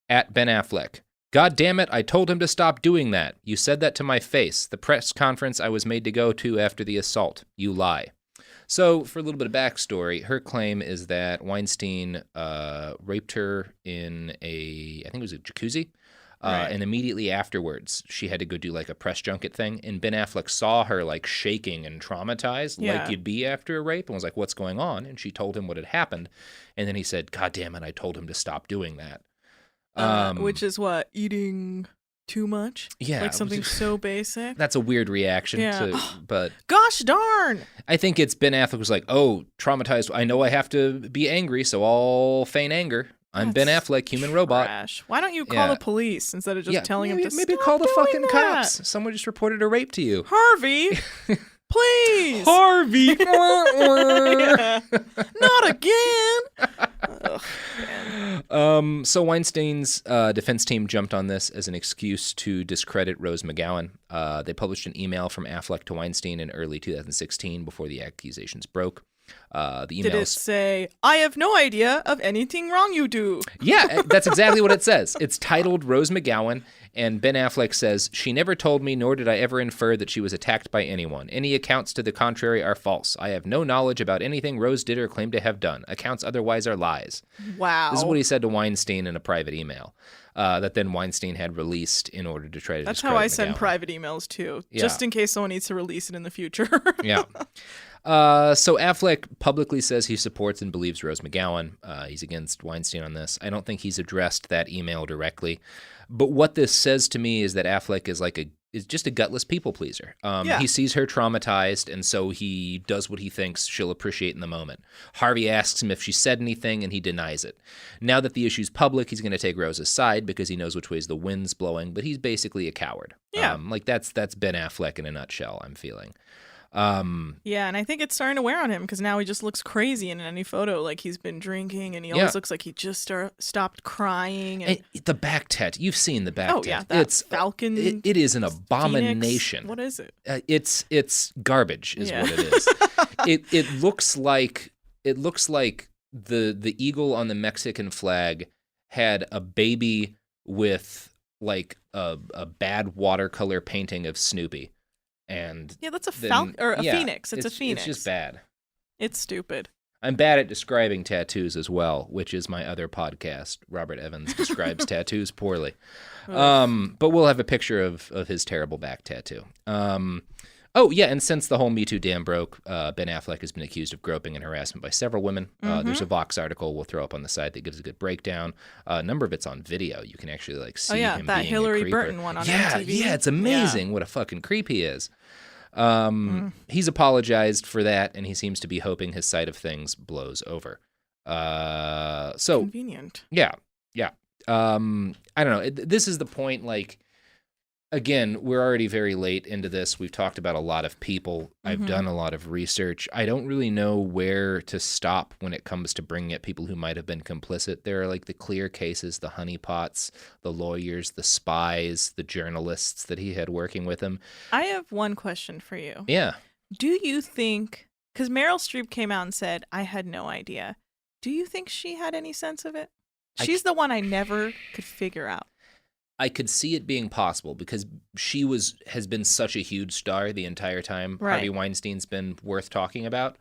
F: At Ben Affleck, "God damn it, I told him to stop doing that. You said that to my face. The press conference I was made to go to after the assault. You lie." So, for a little bit of backstory, her claim is that Weinstein raped her in I think it was a jacuzzi. Right. And immediately afterwards, she had to go do like a press junket thing. And Ben Affleck saw her like shaking and traumatized like you'd be after a rape and was like, "What's going on?" And she told him what had happened. And then he said, "God damn it, I told him to stop doing that."
G: Which is what? Eating too much?
F: Yeah.
G: Like something so basic?
F: That's a weird reaction but
G: gosh darn!
F: I think it's Ben Affleck was like, "Oh, traumatized. I know I have to be angry, so I'll feign anger. I'm Ben Affleck, human robot."
G: Why don't you call the police instead of just telling him to
F: maybe
G: stop
F: call the
G: doing
F: fucking
G: that?
F: cops. Someone just reported a rape to you.
G: Harvey, please.
F: Harvey.
G: Yeah. Not again. Ugh,
F: So Weinstein's defense team jumped on this as an excuse to discredit Rose McGowan. They published an email from Affleck to Weinstein in early 2016 before the accusations broke. The emails...
G: Did it say, "I have no idea of anything wrong you do"?
F: Yeah, that's exactly what it says. It's titled Rose McGowan, and Ben Affleck says, "She never told me, nor did I ever infer that she was attacked by anyone. Any accounts to the contrary are false. I have no knowledge about anything Rose did or claimed to have done. Accounts otherwise are lies."
G: Wow.
F: This is what he said to Weinstein in a private email that then Weinstein had released in order to try to
G: That's
F: discredit
G: how I send
F: McGowan.
G: private emails, too,
F: Yeah.
G: just in case someone needs to release it in the future.
F: Yeah. So Affleck publicly says he supports and believes Rose McGowan. He's against Weinstein on this. I don't think he's addressed that email directly. But what this says to me is that Affleck is just a gutless people pleaser. He sees her traumatized, and so he does what he thinks she'll appreciate in the moment. Harvey asks him if she said anything, and he denies it. Now that the issue's public, he's going to take Rose's side because he knows which way's the wind's blowing, but he's basically a coward.
G: Yeah.
F: That's Ben Affleck in a nutshell, I'm feeling.
G: Yeah, and I think it's starting to wear on him because now he just looks crazy in any photo. Like he's been drinking, and he always looks like he just stopped crying. And
F: the back tat, you've seen the back tat.
G: Oh yeah, that
F: it's
G: falcon.
F: It is an abomination.
G: Phoenix. What is it?
F: It's garbage, is what it is. It looks like the eagle on the Mexican flag had a baby with like a bad watercolor painting of Snoopy. And
G: yeah, that's a falcon or a phoenix. It's a phoenix.
F: It's just bad.
G: It's stupid.
F: I'm bad at describing tattoos as well, which is my other podcast. Robert Evans describes tattoos poorly. But we'll have a picture of his terrible back tattoo. Oh, yeah, and since the whole Me Too dam broke, Ben Affleck has been accused of groping and harassment by several women. There's a Vox article we'll throw up on the site that gives a good breakdown. A number of it's on video. You can actually see him
G: that
F: being
G: Hillary
F: a creeper.
G: Burton one on MTV.
F: Yeah, it's amazing what a fucking creep he is. He's apologized for that, and he seems to be hoping his side of things blows over. So
G: convenient.
F: Yeah. I don't know. This is the point, like, again, we're already very late into this. We've talked about a lot of people. I've done a lot of research. I don't really know where to stop when it comes to bringing up people who might have been complicit. There are like the clear cases, the honeypots, the lawyers, the spies, the journalists that he had working with him.
G: I have one question for you.
F: Yeah.
G: Do you think, because Meryl Streep came out and said, "I had no idea." Do you think she had any sense of it? She's the one I never could figure out.
F: I could see it being possible because she has been such a huge star the entire time.
G: Right.
F: Harvey Weinstein's been worth talking about.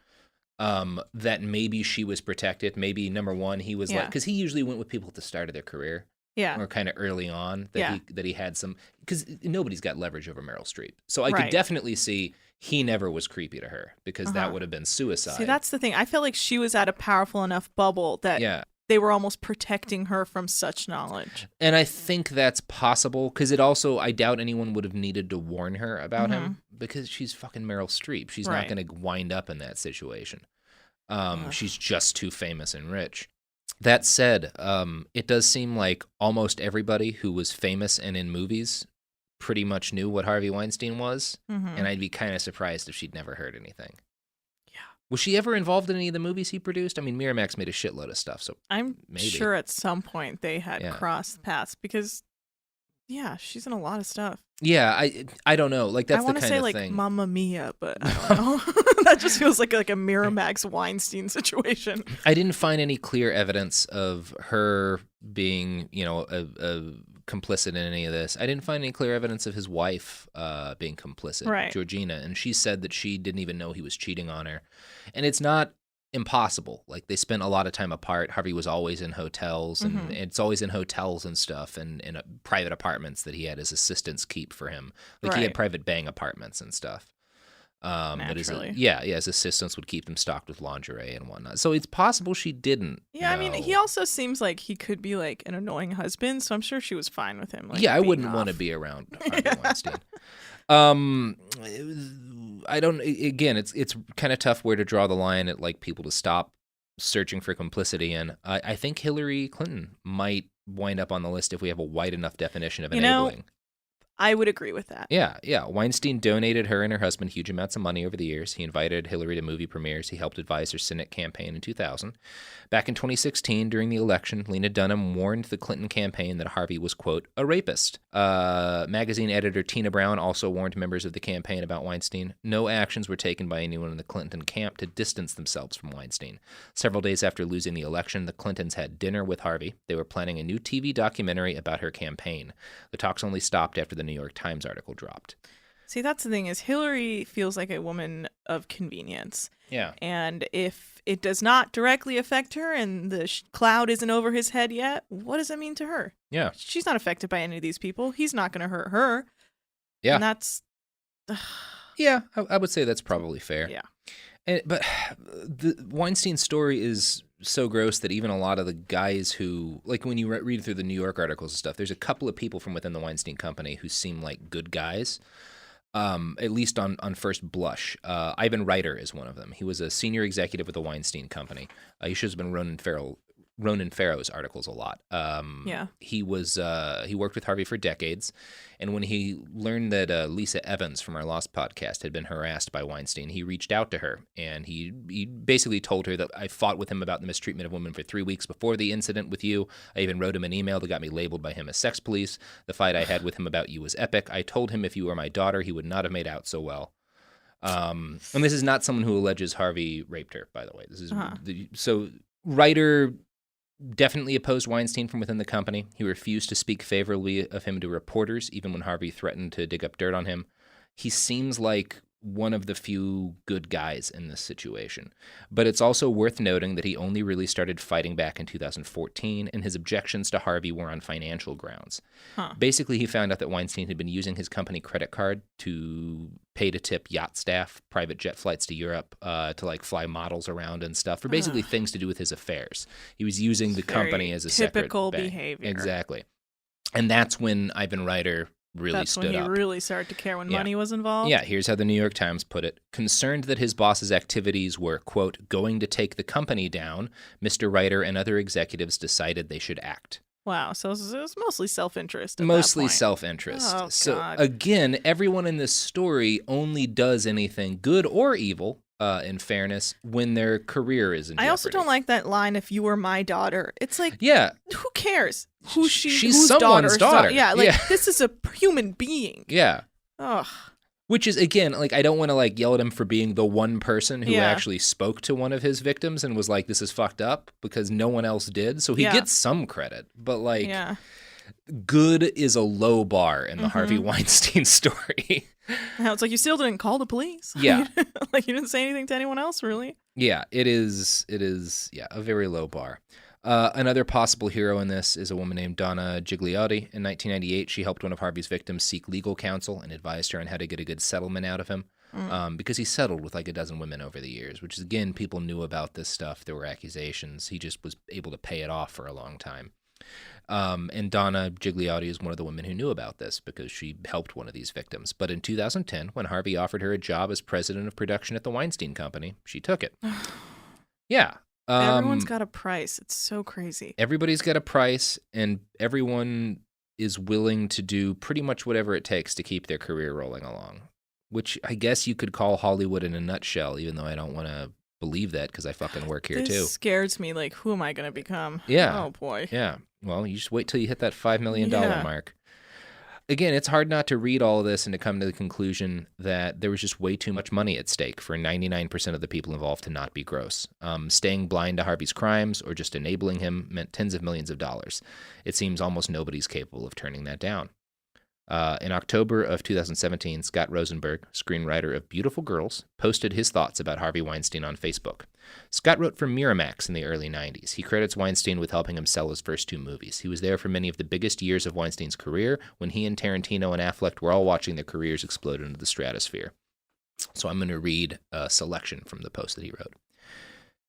F: that maybe she was protected. Maybe number one, he was like, because he usually went with people at the start of their career.
G: Yeah.
F: Or kind of early on that he had some, because nobody's got leverage over Meryl Streep. So I could definitely see he never was creepy to her because that would have been suicide.
G: See, that's the thing. I feel like she was at a powerful enough bubble that they were almost protecting her from such knowledge.
F: And I think that's possible because it also, I doubt anyone would have needed to warn her about him because she's fucking Meryl Streep. She's not going to wind up in that situation. She's just too famous and rich. That said, it does seem like almost everybody who was famous and in movies pretty much knew what Harvey Weinstein was, and I'd be kind of surprised if she'd never heard anything. Yeah. Was she ever involved in any of the movies he produced? I mean, Miramax made a shitload of stuff, so
G: I'm
F: maybe.
G: Sure at some point they had crossed paths because, she's in a lot of stuff.
F: Yeah, I don't know. Like, that's the kind of thing. I
G: want to say, like, Mamma Mia, but I don't know. That just feels like a Miramax Weinstein situation.
F: I didn't find any clear evidence of her being, complicit in any of this. I didn't find any clear evidence of his wife being complicit, Georgina, and she said that she didn't even know he was cheating on her. And it's not impossible. Like, they spent a lot of time apart. Harvey was always in hotels, and it's always in hotels and stuff, and in private apartments that he had his assistants keep for him. Like, he had private bang apartments and stuff.
G: Naturally.
F: His assistants would keep them stocked with lingerie and whatnot. So it's possible she didn't.
G: Yeah,
F: know.
G: I mean, he also seems like he could be like an annoying husband, so I'm sure she was fine with him. Like,
F: I wouldn't want to be around Harvey Weinstein. I don't. Again, it's kind of tough where to draw the line at like people to stop searching for complicity, and I think Hillary Clinton might wind up on the list if we have a wide enough definition of enabling.
G: I would agree with that.
F: Yeah. Weinstein donated her and her husband huge amounts of money over the years. He invited Hillary to movie premieres. He helped advise her Senate campaign in 2000. Back in 2016, during the election, Lena Dunham warned the Clinton campaign that Harvey was, quote, a rapist. Magazine editor Tina Brown also warned members of the campaign about Weinstein. No actions were taken by anyone in the Clinton camp to distance themselves from Weinstein. Several days after losing the election, the Clintons had dinner with Harvey. They were planning a new TV documentary about her campaign. The talks only stopped after the New York Times article dropped.
G: See, that's the thing is Hillary feels like a woman of convenience.
F: Yeah.
G: And if it does not directly affect her and the cloud isn't over his head yet, what does that mean to her?
F: Yeah.
G: She's not affected by any of these people. He's not going to hurt her.
F: Yeah.
G: And that's...
F: Yeah, I would say that's probably fair.
G: Yeah.
F: But the Weinstein story is so gross that even a lot of the guys who, like when you read through the New York articles and stuff, there's a couple of people from within the Weinstein company who seem like good guys, at least on first blush. Ivan Reiter is one of them. He was a senior executive with the Weinstein company. He should have been Ronan Farrow's articles a lot. He worked with Harvey for decades, and when he learned that Lisa Evans from our Lost podcast had been harassed by Weinstein, he reached out to her, and he basically told her that I fought with him about the mistreatment of women for 3 weeks before the incident with you. I even wrote him an email that got me labeled by him as sex police. The fight I had with him about you was epic. I told him if you were my daughter, he would not have made out so well. And this is not someone who alleges Harvey raped her, by the way. This is so Reiter definitely opposed Weinstein from within the company. He refused to speak favorably of him to reporters, even when Harvey threatened to dig up dirt on him. He seems like one of the few good guys in this situation. But it's also worth noting that he only really started fighting back in 2014, and his objections to Harvey were on financial grounds. Basically, he found out that Weinstein had been using his company credit card to pay to tip yacht staff, private jet flights to Europe, to like fly models around and stuff, for basically things to do with his affairs. He was using the company as a
G: typical
F: separate
G: behavior.
F: Exactly. And that's when Ivan Reiter really stood up.
G: That's when he really started to care when money was involved.
F: Yeah, here's how the New York Times put it. Concerned that his boss's activities were, quote, going to take the company down, Mr. Reiter and other executives decided they should act.
G: Wow, so it was mostly self-interest at
F: Mostly
G: that point.
F: Self-interest.
G: Oh,
F: so
G: God.
F: Again, everyone in this story only does anything good or evil, in fairness, when their career is in jeopardy.
G: I also don't like that line, if you were my daughter. It's like, who cares?
F: She's
G: whose
F: someone's daughter.
G: Yeah, this is a human being.
F: Yeah.
G: Ugh.
F: Which is, again, like, I don't want to, like, yell at him for being the one person who actually spoke to one of his victims and was like, this is fucked up, because no one else did. So he gets some credit. But, like, good is a low bar in the Harvey Weinstein story.
G: Now, it's like, you still didn't call the police.
F: Yeah.
G: Like, you didn't say anything to anyone else, really.
F: Yeah, it is, a very low bar. Another possible hero in this is a woman named Donna Gigliotti. In 1998, she helped one of Harvey's victims seek legal counsel and advised her on how to get a good settlement out of him. Because he settled with like a dozen women over the years, which is, again, people knew about this stuff. There were accusations. He just was able to pay it off for a long time. And Donna Gigliotti is one of the women who knew about this because she helped one of these victims. But in 2010, when Harvey offered her a job as president of production at the Weinstein Company, she took it. Yeah.
G: Everyone's got a price. It's so crazy.
F: Everybody's got a price, and everyone is willing to do pretty much whatever it takes to keep their career rolling along, which I guess you could call Hollywood in a nutshell, even though I don't want to believe that because I fucking work here too.
G: This scares me. Like, who am I going to become?
F: Yeah.
G: Oh, boy.
F: Yeah. Well, you just wait till you hit that $5 million mark. Again, it's hard not to read all of this and to come to the conclusion that there was just way too much money at stake for 99% of the people involved to not be gross. Staying blind to Harvey's crimes or just enabling him meant tens of millions of dollars. It seems almost nobody's capable of turning that down. In October of 2017, Scott Rosenberg, screenwriter of Beautiful Girls, posted his thoughts about Harvey Weinstein on Facebook. Scott wrote for Miramax in the early 90s. He credits Weinstein with helping him sell his first 2 movies. He was there for many of the biggest years of Weinstein's career when he and Tarantino and Affleck were all watching their careers explode into the stratosphere. So I'm going to read a selection from the post that he wrote.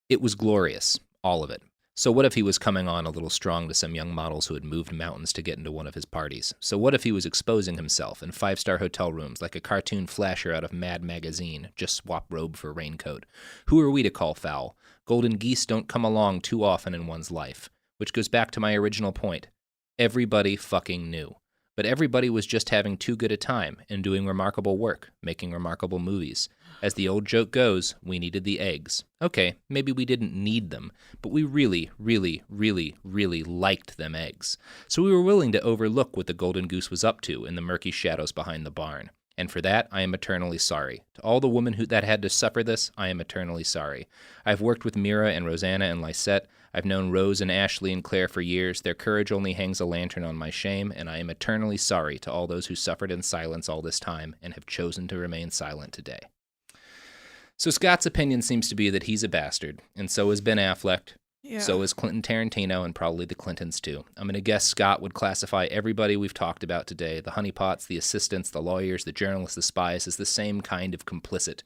F: It was glorious, all of it. So what if he was coming on a little strong to some young models who had moved mountains to get into one of his parties? So what if he was exposing himself in 5-star hotel rooms like a cartoon flasher out of Mad Magazine, just swap robe for raincoat? Who are we to call foul? Golden geese don't come along too often in one's life. Which goes back to my original point. Everybody fucking knew. But everybody was just having too good a time and doing remarkable work, making remarkable movies. As the old joke goes, we needed the eggs. Okay, maybe we didn't need them, but we really, really, really, really liked them eggs. So we were willing to overlook what the golden goose was up to in the murky shadows behind the barn. And for that, I am eternally sorry. To all the women that had to suffer this, I am eternally sorry. I've worked with Mira and Rosanna and Lysette. I've known Rose and Ashley and Claire for years. Their courage only hangs a lantern on my shame, and I am eternally sorry to all those who suffered in silence all this time and have chosen to remain silent today. So Scott's opinion seems to be that he's a bastard, and so is Ben Affleck. Yeah. So is Quentin Tarantino, and probably the Clintons too. I'm going to guess Scott would classify everybody we've talked about today, the honeypots, the assistants, the lawyers, the journalists, the spies, as the same kind of complicit.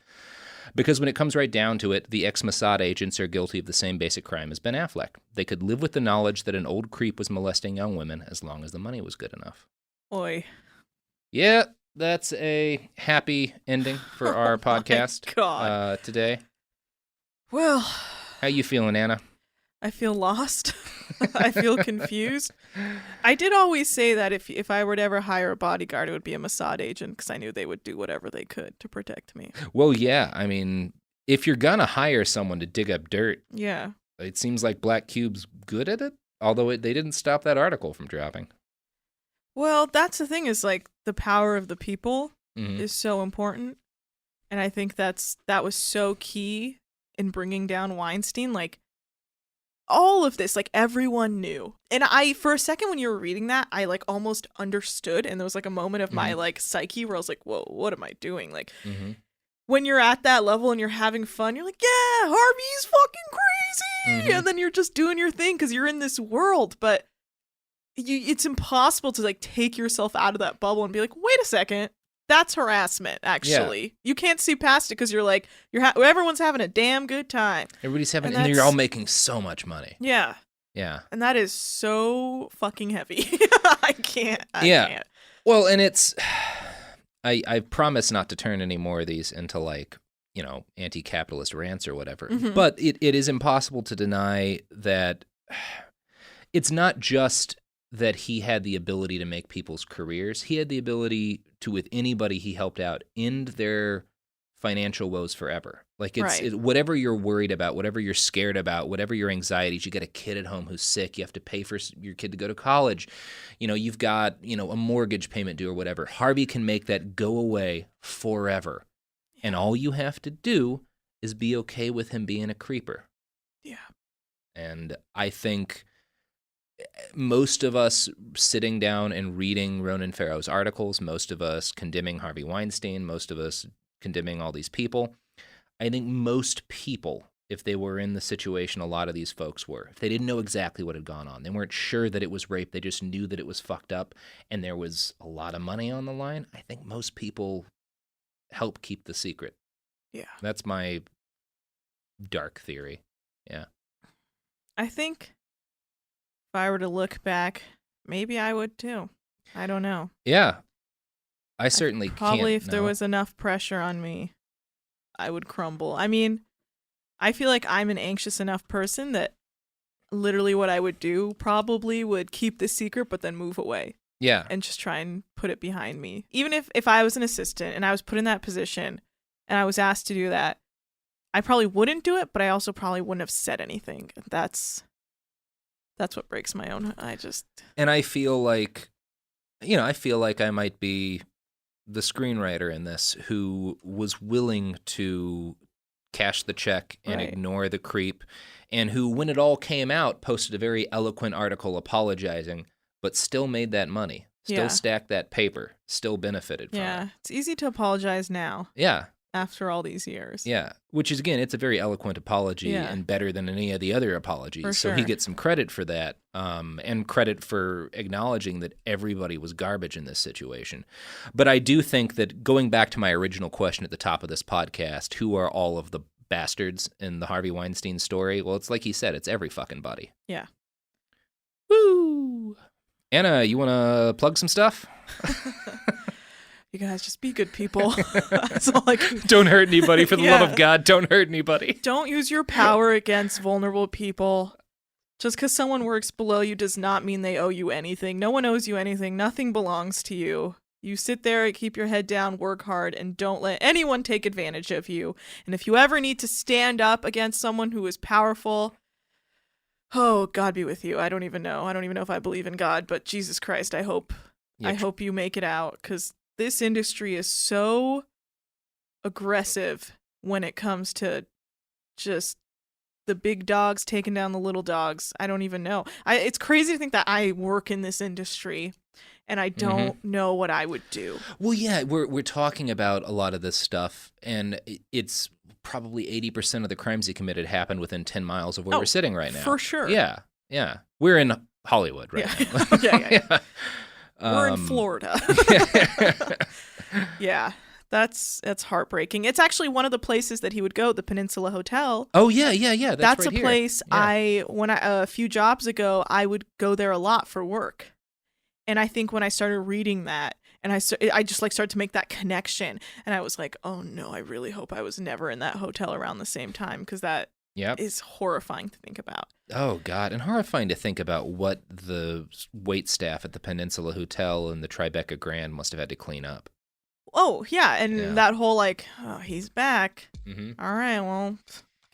F: Because when it comes right down to it, the ex-Mossad agents are guilty of the same basic crime as Ben Affleck. They could live with the knowledge that an old creep was molesting young women as long as the money was good enough.
G: Oy.
F: Yeah, that's a happy ending for our podcast today.
G: Well.
F: How you feeling, Anna?
G: I feel lost. I feel confused. I did always say that if I were to ever hire a bodyguard, it would be a Mossad agent because I knew they would do whatever they could to protect me.
F: Well, yeah. I mean, if you're going to hire someone to dig up dirt,
G: yeah,
F: it seems like Black Cube's good at it, although they didn't stop that article from dropping.
G: Well, that's the thing is like the power of the people is so important. And I think that was so key in bringing down Weinstein. Like, all of this, like, everyone knew. And I, for a second when you were reading that, I, like, almost understood. And there was, like, a moment of my, like, psyche where I was like, whoa, what am I doing? Like, when you're at that level and you're having fun, you're like, yeah, Harvey's fucking crazy. And then you're just doing your thing because you're in this world. But it's impossible to, like, take yourself out of that bubble and be like, wait a second. That's harassment, actually. Yeah. You can't see past it because you're like, everyone's having a damn good time.
F: Everybody's having, and you're all making so much money.
G: Yeah.
F: Yeah.
G: And that is so fucking heavy. I can't.
F: Well, and it's, I promise not to turn any more of these into like, you know, anti-capitalist rants or whatever. But it is impossible to deny that it's not just that he had the ability to make people's careers. He had the ability to, with anybody he helped out, end their financial woes forever. Like, it's whatever you're worried about, whatever you're scared about, whatever your anxieties. You got a kid at home who's sick. You have to pay for your kid to go to college. You know, you've got, you know, a mortgage payment due or whatever. Harvey can make that go away forever. And all you have to do is be okay with him being a creeper.
G: Yeah.
F: And I think most of us sitting down and reading Ronan Farrow's articles, most of us condemning Harvey Weinstein, most of us condemning all these people, I think most people if they were in the situation a lot of these folks were. If they didn't know exactly what had gone on, they weren't sure that it was rape, they just knew that it was fucked up and there was a lot of money on the line, I think most people help keep the secret.
G: Yeah.
F: That's my dark theory. Yeah.
G: I think if I were to look back, maybe I would too. I don't know.
F: Yeah. I certainly
G: probably
F: can't.
G: If there was enough pressure on me, I would crumble. I mean, I feel like I'm an anxious enough person that literally what I would do probably would keep the secret but then move away.
F: Yeah.
G: And just try and put it behind me. Even if I was an assistant and I was put in that position and I was asked to do that, I probably wouldn't do it, but I also probably wouldn't have said anything. That's what breaks my own.
F: And I feel like, I might be the screenwriter in this who was willing to cash the check and ignore the creep, and who, when it all came out, posted a very eloquent article apologizing, but still made that money, still stacked that paper, still benefited from it.
G: Yeah, it's easy to apologize now.
F: Yeah.
G: After all these years.
F: Yeah, which is, again, it's a very eloquent apology and better than any of the other apologies.
G: For
F: so
G: sure.
F: he gets some credit for that, and credit for acknowledging that everybody was garbage in this situation. But I do think that, going back to my original question at the top of this podcast, who are all of the bastards in the Harvey Weinstein story? Well, it's like he said, it's every fucking body.
G: Yeah.
F: Woo! Anna, you want to plug some stuff?
G: You guys just be good people. That's all I can.
F: Don't hurt anybody, for the love of God. Don't hurt anybody.
G: Don't use your power against vulnerable people. Just because someone works below you does not mean they owe you anything. No one owes you anything. Nothing belongs to you. You sit there, keep your head down, work hard, and don't let anyone take advantage of you. And if you ever need to stand up against someone who is powerful, oh, God be with you. I don't even know. I don't even know if I believe in God, but Jesus Christ, I hope you make it out, because this industry is so aggressive when it comes to just the big dogs taking down the little dogs. I don't even know. It's crazy to think that I work in this industry and I don't know what I would do.
F: Well, yeah, we're talking about a lot of this stuff, and it's probably 80% of the crimes he committed happened within 10 miles of where we're sitting right now.
G: For sure.
F: Yeah. We're in Hollywood right now.
G: Yeah. We're in Florida. Yeah, that's heartbreaking. It's actually one of the places that he would go, the Peninsula Hotel.
F: Oh, yeah. That's
G: right a place a few jobs ago, I would go there a lot for work. And I think when I started reading that, and I just started to make that connection, and I was like, oh no, I really hope I was never in that hotel around the same time, because that is horrifying to think about.
F: Oh, God. And horrifying to think about what the wait staff at the Peninsula Hotel and the Tribeca Grand must have had to clean up.
G: Oh, yeah. And that whole, he's back. Mm-hmm. All right, well,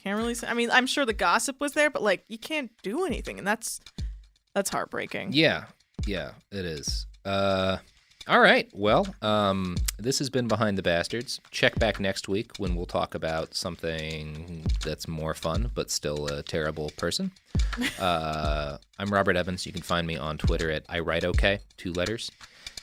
G: can't really say. I mean, I'm sure the gossip was there, but, you can't do anything. And that's heartbreaking.
F: Yeah, it is. All right. Well, this has been Behind the Bastards. Check back next week when we'll talk about something that's more fun, but still a terrible person. I'm Robert Evans. You can find me on Twitter at iWriteOK, 2 letters.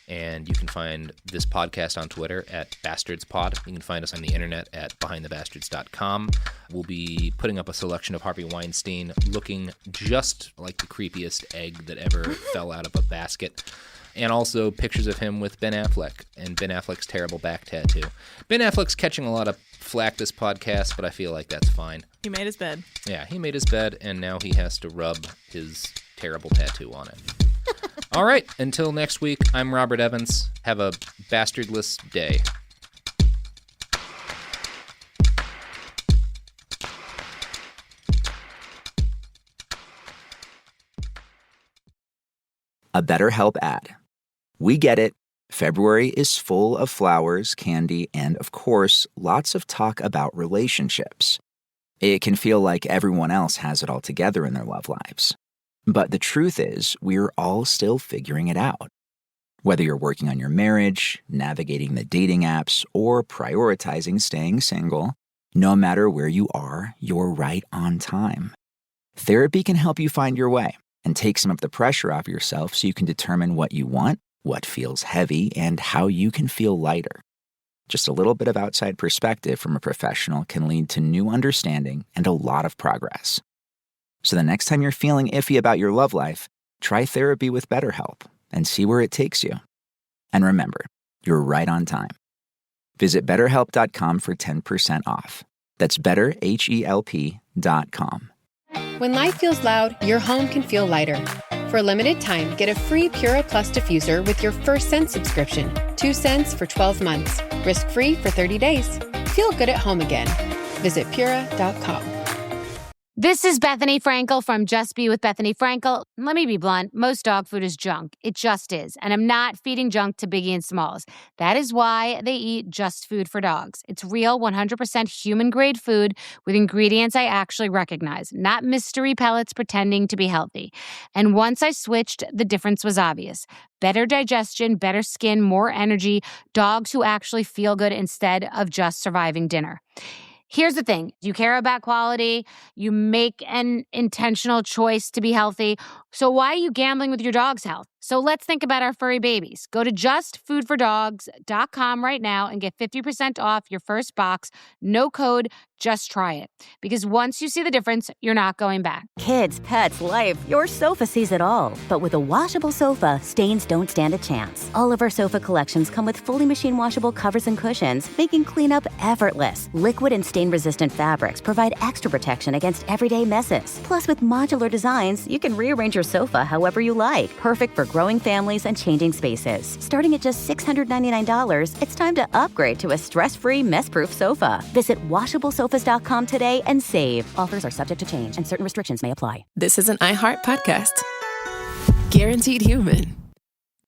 F: And you can find this podcast on Twitter at BastardsPod. You can find us on the internet at BehindTheBastards.com. We'll be putting up a selection of Harvey Weinstein looking just like the creepiest egg that ever fell out of a basket. And also pictures of him with Ben Affleck and Ben Affleck's terrible back tattoo. Ben Affleck's catching a lot of flack this podcast, but I feel like that's fine.
G: He made his bed.
F: Yeah, he made his bed, and now he has to rub his terrible tattoo on it. All right, until next week, I'm Robert Evans. Have a bastardless day.
J: A BetterHelp ad. We get it. February is full of flowers, candy, and, of course, lots of talk about relationships. It can feel like everyone else has it all together in their love lives. But the truth is, we're all still figuring it out. Whether you're working on your marriage, navigating the dating apps, or prioritizing staying single, no matter where you are, you're right on time. Therapy can help you find your way and take some of the pressure off yourself so you can determine what you want, what feels heavy, and how you can feel lighter. Just a little bit of outside perspective from a professional can lead to new understanding and a lot of progress. So the next time you're feeling iffy about your love life, try therapy with BetterHelp and see where it takes you. And remember, you're right on time. Visit BetterHelp.com for 10% off. That's BetterHelp.com.
K: When life feels loud, your home can feel lighter. For a limited time, get a free Pura Plus diffuser with your first Scent subscription. 2 cents for 12 months. Risk-free for 30 days. Feel good at home again. Visit Pura.com.
E: This is Bethany Frankel from Just Be with Bethany Frankel. Let me be blunt. Most dog food is junk. It just is. And I'm not feeding junk to Biggie and Smalls. That is why they eat Just Food for Dogs. It's real, 100% human-grade food with ingredients I actually recognize, not mystery pellets pretending to be healthy. And once I switched, the difference was obvious. Better digestion, better skin, more energy, dogs who actually feel good instead of just surviving dinner. Here's the thing. You care about quality. You make an intentional choice to be healthy. So why are you gambling with your dog's health? So let's think about our furry babies. Go to justfoodfordogs.com right now and get 50% off your first box. No code, just try it. Because once you see the difference, you're not going back.
I: Kids, pets, life, your sofa sees it all. But with a washable sofa, stains don't stand a chance. All of our sofa collections come with fully machine washable covers and cushions, making cleanup effortless. Liquid and stain-resistant fabrics provide extra protection against everyday messes. Plus, with modular designs, you can rearrange your sofa however you like. Perfect for growing families and changing spaces. Starting at just $699, it's time to upgrade to a stress-free, mess-proof sofa. Visit washablesofas.com today and save. Offers are subject to change and certain restrictions may apply.
A: This is an iHeart podcast. Guaranteed human.